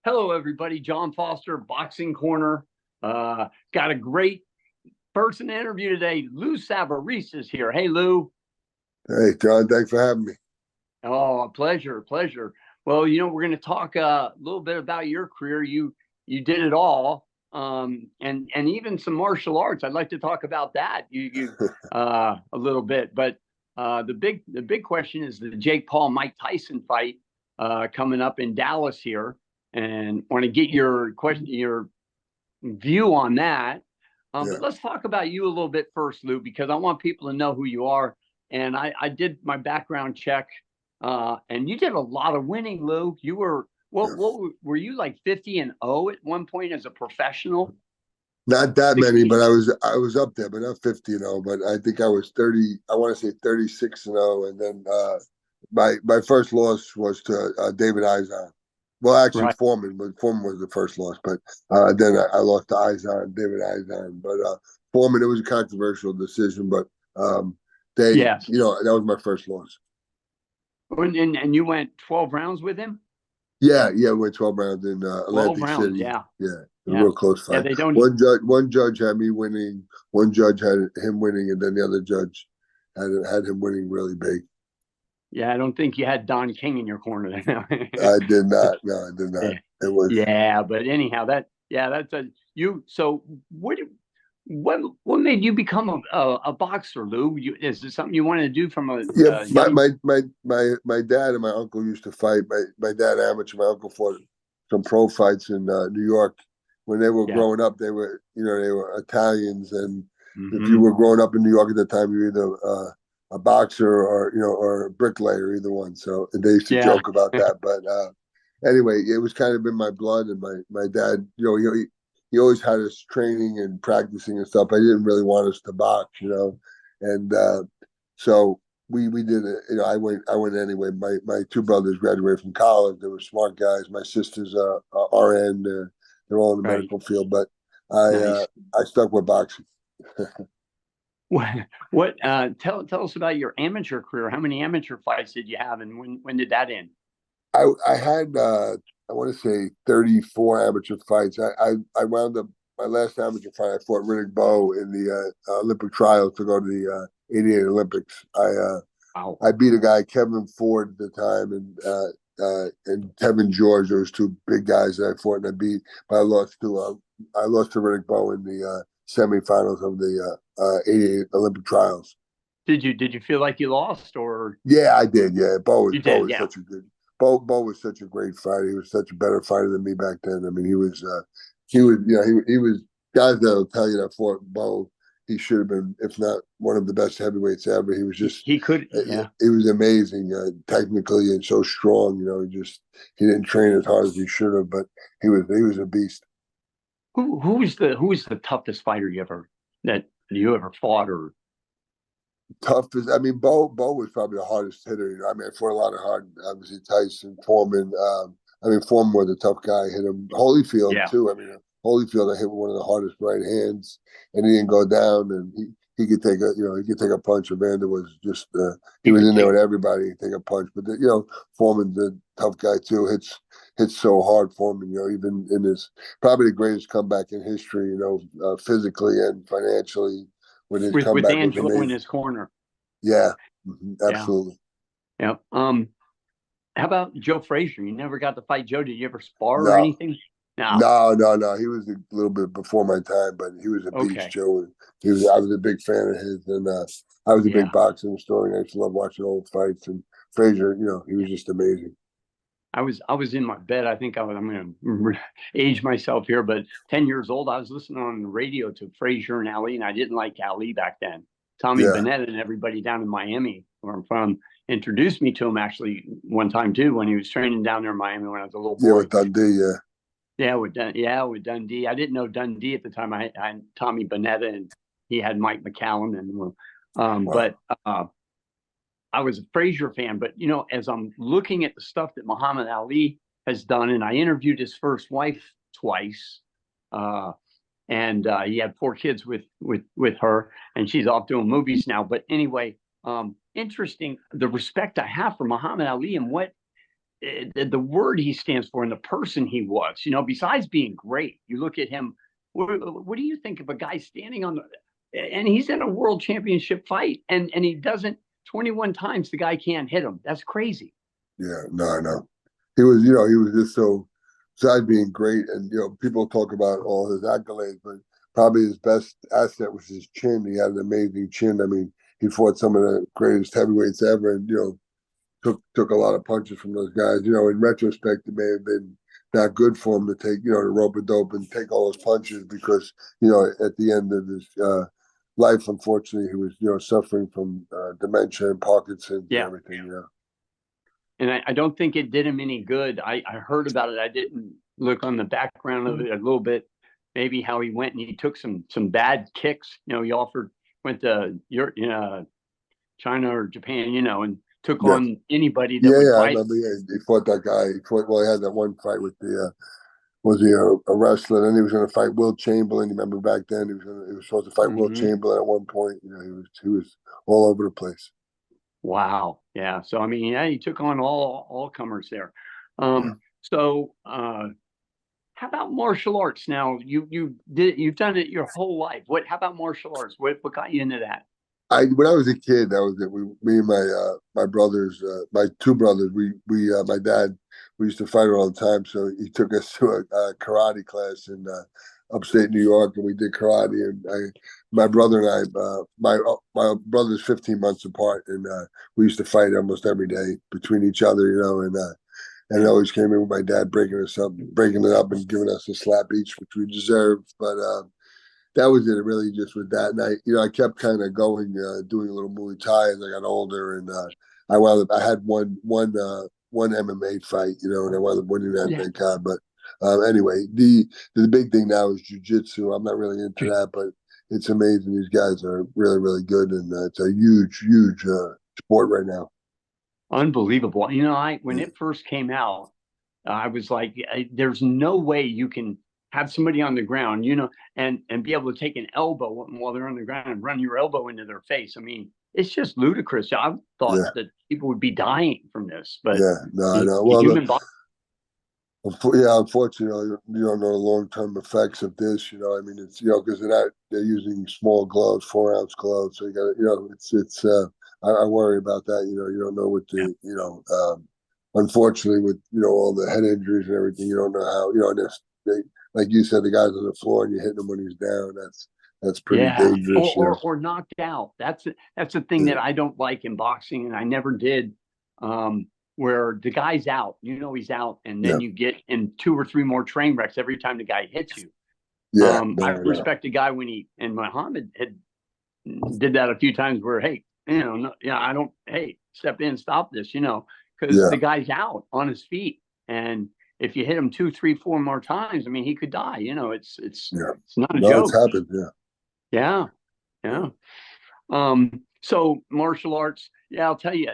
Hello, everybody. John Foster, Boxing Corner. Got a great person to interview today. Lou Savarese is here. Hey, Lou. Hey, John, thanks for having me. Oh, a pleasure, pleasure. Well, we're going to talk a little bit about your career. You did it all, and even some martial arts. I'd like to talk about that. A little bit, but the big question is the Jake Paul Mike Tyson fight coming up in Dallas here, and want to get your view on that. But Yeah, let's talk about you a little bit first, Lou, because I want people to know who you are. And I did my background check, and you did a lot of winning, Lou. You were yeah. what were you like 50-0 at one point as a professional? Not that many, 60. but I was up there, but not 50-0. But I think I was 30. I want to say 36-0, and then my first loss was to David Eisen. Well, actually Right. Foreman, but Foreman was the first loss. But then I lost to Eisen, David Eisen. But Foreman, it was a controversial decision, but Yes. that was my first loss. And you went 12 rounds with him? Yeah, yeah, we went 12 rounds in 12 Atlantic rounds. City. Yeah. Yeah, a Yeah. real close Yeah. fight. They don't. One judge had me winning. One judge had him winning, and then the other judge had him winning really big. Yeah. I don't think you had Don King in your corner there. I did not. No, I did not. Yeah. It was Yeah, but anyhow, that's a you. So what made you become a boxer, Lou? Is it something you wanted to do from yeah. a My young? my my my dad and my uncle used to fight. My dad amateur. My uncle fought some pro fights in New York. When they were Yeah. growing up, they were Italians, and if you Hmm. were growing up in New York at the time, you were either a boxer or a bricklayer, either one. So they used to Yeah. joke about that. But anyway, it was kind of in my blood, and my dad, he always had us training and practicing and stuff. I didn't really want us to box, and so we did it. I went anyway. My two brothers graduated from college. They were smart guys. My sister's RN. They're all in the Right. medical field, but I uh, Nice. I stuck with boxing. Tell us about your amateur career. How many amateur fights did you have, and when did that end? I had I want to say 34 amateur fights. I wound up my last amateur fight. I fought Riddick Bowe in the Olympic trials to go to the '88 Olympics. Wow. I beat a guy, Kevin Ford, at the time, and Kevin George. There was two big guys that I fought and I beat. But I lost to Riddick Bowe in the semifinals of the '88 Olympic trials. Did you feel like you lost, or Yeah, I did. Yeah, you Bo did? was Yeah. such a good Bo was such a great fighter. He was such a better fighter than me back then. I mean, he was guys that'll tell you that fought Bo. He should have been, if not one of the best heavyweights ever. He was just He could. Yeah. he was amazing technically and so strong. He didn't train as hard as he should have, but he was a beast. Who was the toughest fighter you ever fought, or? Tough as I mean, Bo was probably the hardest hitter. I mean, I fought a lot of hard. Obviously, Tyson, Foreman. I mean, Foreman was a tough guy. Hit him. Holyfield Yeah. too. I mean, Holyfield, I hit with one of the hardest right hands, and he didn't go down. And he could take a punch. Evander was just he He was could in there take. with everybody. He could take a punch, but Foreman's a tough guy too. Hits so hard. Foreman, even in his probably the greatest comeback in history. Physically and financially, when his with comeback was Angelo in amazing. his corner. Yeah, Yeah. absolutely. Yeah. How about Joe Frazier? You never got to fight Joe. Did you ever spar or No, anything? No. no, no, no. He was a little bit before my time, but he was a beast, Okay. Joe. I was a big fan of his, and I was a big Yeah. boxing historian. I used to love watching old fights. And Frazier, he was just amazing. I was in my bed. I think I'm going to age myself here, but 10 years old, I was listening on the radio to Frazier and Ali, and I didn't like Ali back then. Tommy Yeah, Bennett and everybody down in Miami, where I'm from, introduced me to him actually one time too when he was training down there in Miami when I was a little yeah, boy. with Dundee. Yeah, Yeah, with Dundee. I didn't know Dundee at the time. I had Tommy Bennett and he had Mike McCallum, and wow. but I was a Frazier fan. But as I'm looking at the stuff that Muhammad Ali has done, and I interviewed his first wife twice, uh, and he had 4 kids with her, and she's off doing movies now. But anyway, interesting the respect I have for Muhammad Ali and what the word he stands for and the person he was. Besides being great, you look at him. What do you think of a guy standing on the, and he's in a world championship fight, and he doesn't 21 times the guy can't hit him. That's crazy. Yeah, no, I know. He was, he was just so, besides being great, and people talk about all his accolades, but probably his best asset was his chin. He had an amazing chin. I mean, he fought some of the greatest heavyweights ever, and took a lot of punches from those guys. In retrospect, it may have been not good for him to take, the rope a dope and take all those punches because, at the end of his life, unfortunately, he was, suffering from dementia and Parkinson's and everything. Yeah. And I don't think it did him any good. I heard about it. I didn't look on the background of it a little bit, maybe how he went and he took some bad kicks. He went to China or Japan, and took on anybody that would I fight. remember. Yeah, he fought that guy. He had that one fight with the was he a wrestler? And he was going to fight Will Chamberlain. You remember back then he was supposed to fight Will Chamberlain at one point. He was all over the place. Wow. Yeah. So I mean, he took on all comers there. So how about martial arts? Now you've done it your whole life. How about martial arts? What got you into that? When I was a kid, that was it. Me and my brothers, my two brothers, my dad, we used to fight all the time. So he took us to a karate class in upstate New York, and we did karate. And my brother and I, my brother's 15 months apart, and we used to fight almost every day between each other, and it always came in with my dad breaking it up, and giving us a slap each, which we deserved. But that was it. Really, just with that, and I kept kind of going, doing a little Muay Thai as I got older, and I had one MMA fight, and I wound up winning that, thank God. But anyway, the big thing now is jujitsu. I'm not really into that, but it's amazing. These guys are really, really good, and it's a huge, huge sport right now. Unbelievable. When it first came out, I was like, there's no way you can have somebody on the ground, and be able to take an elbow while they're on the ground and run your elbow into their face. I mean, it's just ludicrous. I thought that people would be dying from this, but I know. Well, unfortunately, you don't know the long-term effects of this. I mean, it's because they're using small gloves, 4-ounce gloves. So you got it's. I worry about that. You don't know what the unfortunately, with all the head injuries and everything, you don't know how and if they, like you said, the guy's on the floor and you hit him when he's down. That's pretty dangerous. Or knocked out. That's the thing that I don't like in boxing, and I never did. Where the guy's out, he's out, and then you get in 2 or 3 more train wrecks every time the guy hits you. I respect the guy and Muhammad did that a few times where, hey, I don't, hey, step in, stop this, because the guy's out on his feet, and if you hit him 2, 3, 4 more times, I mean, he could die. It's not a joke. It's happened. Yeah. So martial arts, I'll tell you,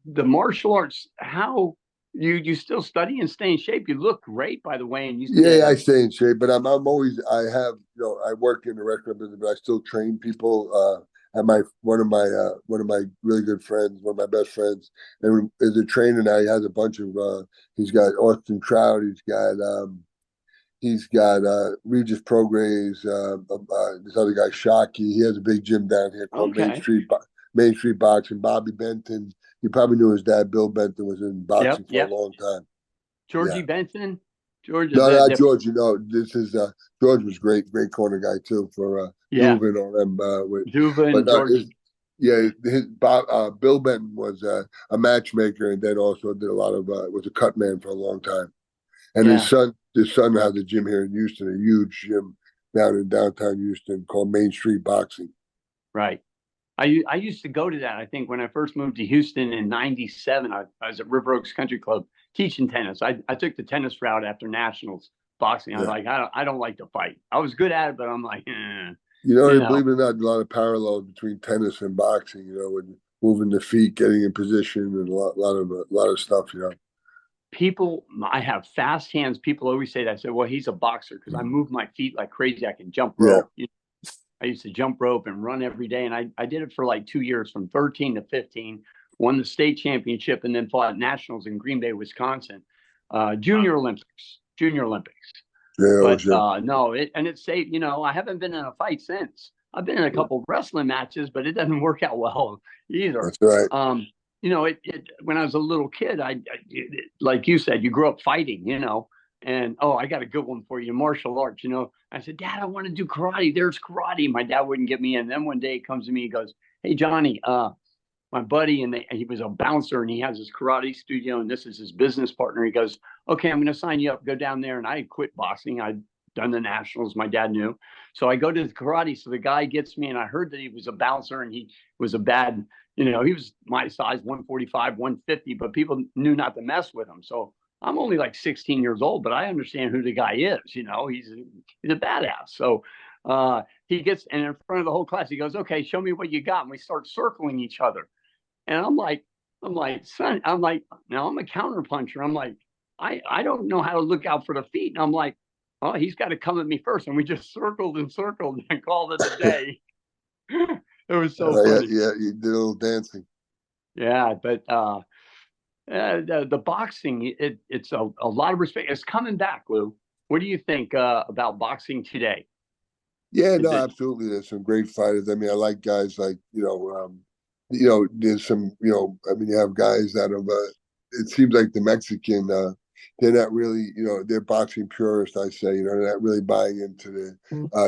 the martial arts, how you still study and stay in shape. You look great, by the way. And I stay in shape, but I'm always, I have, I work in the restaurant business, but I still train people. And one of my really good friends, one of my best friends, and is a trainer now. He has a bunch of he's got Austin Trout, he's got Regis Prograis, this other guy Shockey. He has a big gym down here called Main Street Boxing. Bobby Benton, you probably knew his dad, Bill Benton, was in boxing for a long time. Georgie Benton. George, no, not George. This is George was great corner guy too for Duva and all them. Duva and George. Bill Benton was a matchmaker, and then also did a lot of was a cut man for a long time. And his son has a gym here in Houston, a huge gym down in downtown Houston called Main Street Boxing. Right. I used to go to that. I think when I first moved to Houston in '97, I was at River Oaks Country Club teaching tennis. I took the tennis route after nationals boxing. I was like, I don't like to fight. I was good at it, but I'm like, believe it or not, a lot of parallels between tennis and boxing. With moving the feet, getting in position, and a lot of stuff. People, I have fast hands. People always say that. I say, well, he's a boxer because I move my feet like crazy. I can jump rope. I used to jump rope and run every day. And I did it for like 2 years from 13 to 15. won the state championship, and then fought nationals in Green Bay, Wisconsin. Junior Olympics. Yeah, But sure. no, it's safe. I haven't been in a fight since. I've been in a couple wrestling matches, but it doesn't work out well either. That's right. When I was a little kid, like you said, you grew up fighting, and I got a good one for you, martial arts. I said, Dad, I want to do karate. There's karate. My dad wouldn't get me in. Then one day he comes to me, he goes, hey, Johnny, my buddy, and he was a bouncer, and he has his karate studio, and this is his business partner. He goes, okay, I'm going to sign you up, go down there. And I had quit boxing. I'd done the nationals. My dad knew. So I go to the karate. So the guy gets me, and I heard that he was a bouncer, and he was a bad, he was my size, 145, 150, but people knew not to mess with him. So I'm only like 16 years old, but I understand who the guy is. He's a badass. So he gets, and in front of the whole class, he goes, okay, show me what you got. And we start circling each other. And I'm like, son, now I'm a counter puncher. I'm like, I don't know how to look out for the feet. And I'm like, oh, he's got to come at me first. And we just circled and circled and called it a day. It was so funny. Yeah, you did a little dancing. Yeah, but the boxing, it's a lot of respect. It's coming back, Lou. What do you think about boxing today? Yeah, no, absolutely. There's some great fighters. I mean, I like guys like, there's some, I mean, you have guys that have, it seems like the Mexican, they're not really, they're boxing purists, I say, they're not really buying into the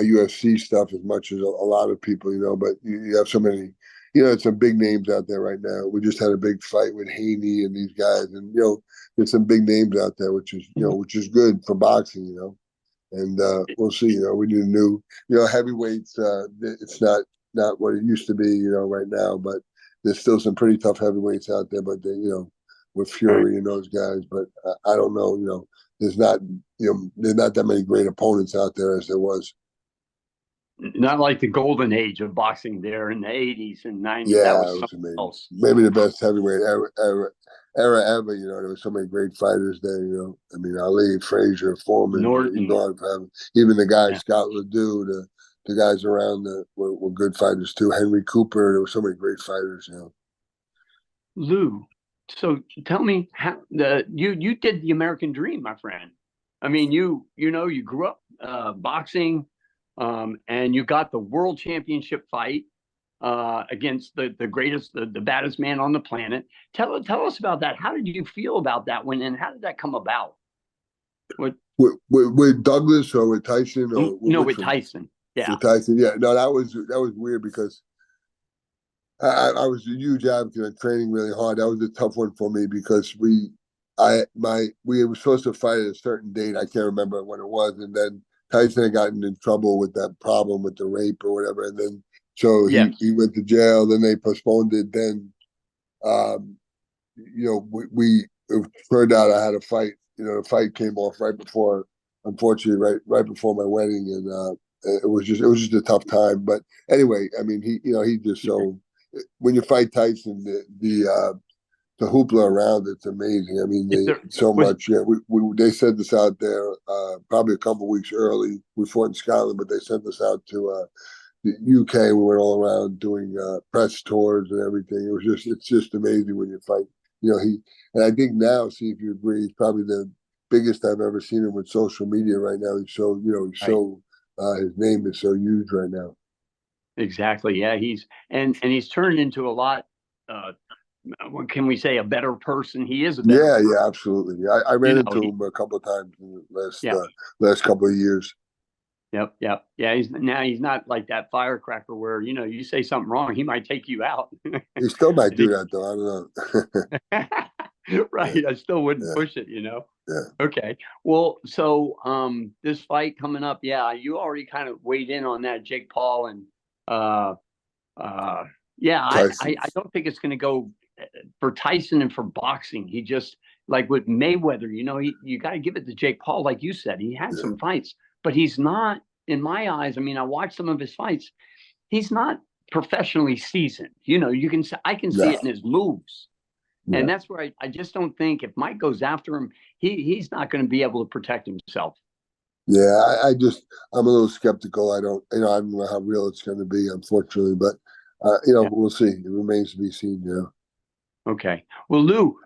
UFC stuff as much as a lot of people, but you have so many, some big names out there right now. We just had a big fight with Haney and these guys, and, there's some big names out there, which is good for boxing, and we'll see. We need a new, heavyweights. It's not what it used to be, right now. But there's still some pretty tough heavyweights out there. But they, with Fury and those guys. But I don't know. There's not that many great opponents out there as there was. Not like the golden age of boxing there in the 80s and 90s. Yeah, that was it amazing. Else. Maybe the best heavyweight era ever. There was so many great fighters there. I mean, Ali, Frazier, Foreman, Norton. Even the guys, Scott Ledoux, the guys around were good fighters too. Henry Cooper. There were so many great fighters. Lou, so tell me how you did the American dream, my friend. I mean, you grew up boxing, and you got the world championship fight against the greatest, the baddest man on the planet. Tell us about that. How did you feel about that and how did that come about? With Douglas or with Tyson? Or with Tyson. Yeah. With Tyson, yeah. No, that was weird because I was a huge advocate of training really hard. That was a tough one for me because we were supposed to fight at a certain date. I can't remember when it was, and then Tyson had gotten in trouble with that problem with the rape or whatever, and then so he went to jail. Then they postponed it. Then, it turned out I had a fight. The fight came off right before, unfortunately, right before my wedding, and it was just a tough time. But anyway, I mean, he just so when you fight Tyson, the hoopla around it's amazing. I mean, much. Yeah, they sent us out there probably a couple of weeks early. We fought in Scotland, but they sent us out to the UK. We went all around doing press tours and everything. It's just amazing when you fight. And I think now, see if you agree, he's probably the biggest I've ever seen him with social media right now. He's so his name is so huge right now. Exactly. Yeah, he's turned into a lot. What can we say? A better person. He is a better person. Yeah, absolutely. I ran into him a couple of times in the last couple of years. Yep. Yeah, he's not like that firecracker where you say something wrong, he might take you out. He still might do that though. I don't know. Right. Yeah. I still wouldn't push it. Yeah. Okay. Well, so this fight coming up, you already kind of weighed in on that, Jake Paul, and I don't think it's going to go for Tyson and for boxing. He just, like with Mayweather, you got to give it to Jake Paul. Like you said, he had some fights, but he's not, in my eyes. I mean, I watched some of his fights. He's not professionally seasoned. I can see it in his moves. Yeah. And that's where I just don't think if Mike goes after him, he's not going to be able to protect himself. Yeah, I'm a little skeptical. I don't know how real it's going to be, unfortunately, but we'll see. It remains to be seen. Okay. Well, Lou,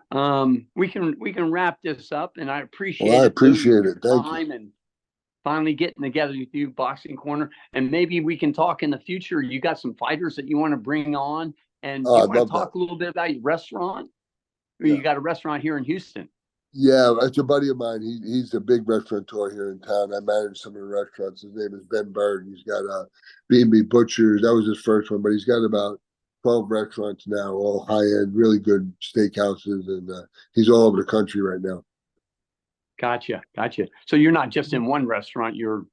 we can wrap this up, and I Well, appreciate I it, Lou, appreciate your it. Thank you. time and finally getting together with you, Boxing Corner, and maybe we can talk in the future. You got some fighters that you want to bring on, and Oh, you I'd want to love that. talk a little bit about your restaurant? Yeah. You got a restaurant here in Houston. Yeah, it's a buddy of mine. He's a big restaurateur here in town. I manage some of the restaurants. His name is Ben Bird. He's got B&B Butchers. That was his first one, but he's got about 12 restaurants now, all high end, really good steakhouses, and he's all over the country right now. Gotcha, gotcha. So you're not just in one restaurant; you're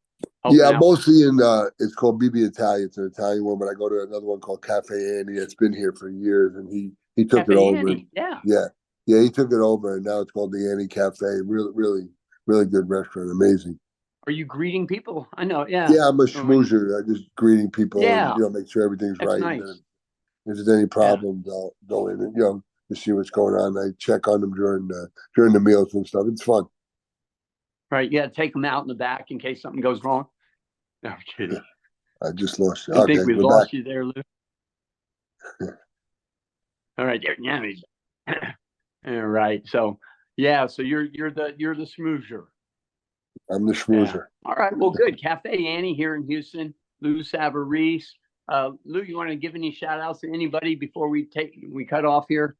helping Yeah, out. mostly in it's called BB Italia. It's an Italian one, but I go to another one called Cafe Annie. It's been here for years, and he took it Cafe over. Annie, yeah. Yeah, yeah, he took it over, and now it's called the Annie Cafe. Really, really, really good restaurant. Amazing. Are you greeting people? I know, yeah. Yeah, I'm a Oh, and schmoozer. I just greeting people and yeah, make sure everything's that's right. And then nice. if there's any Yeah, problems, I'll go in and to see what's going on. I check on them during the meals and stuff. It's fun. right. Yeah, take them out in the back in case something goes wrong. No, I'm kidding. I just lost you. I think Okay, we we're back. lost you there, Lou. All right, there. Yeah. All right. So yeah, so you're the smoozer. I'm the Yeah. schmoozer. All right. Well, good. Cafe Annie here in Houston. Lou Savarese. Lou, you want to give any shout outs to anybody before we cut off here?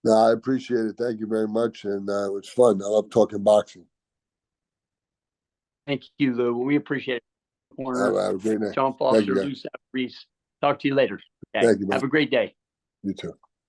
No, I appreciate it. Thank you very much, and it was fun. I love talking boxing. Thank you, Lou. We appreciate it. Corner. Have a great night. Jump Thank you, Officer guys. Lou Savarese. Talk to you later. Okay. Thank you, Have man. a great day. You too.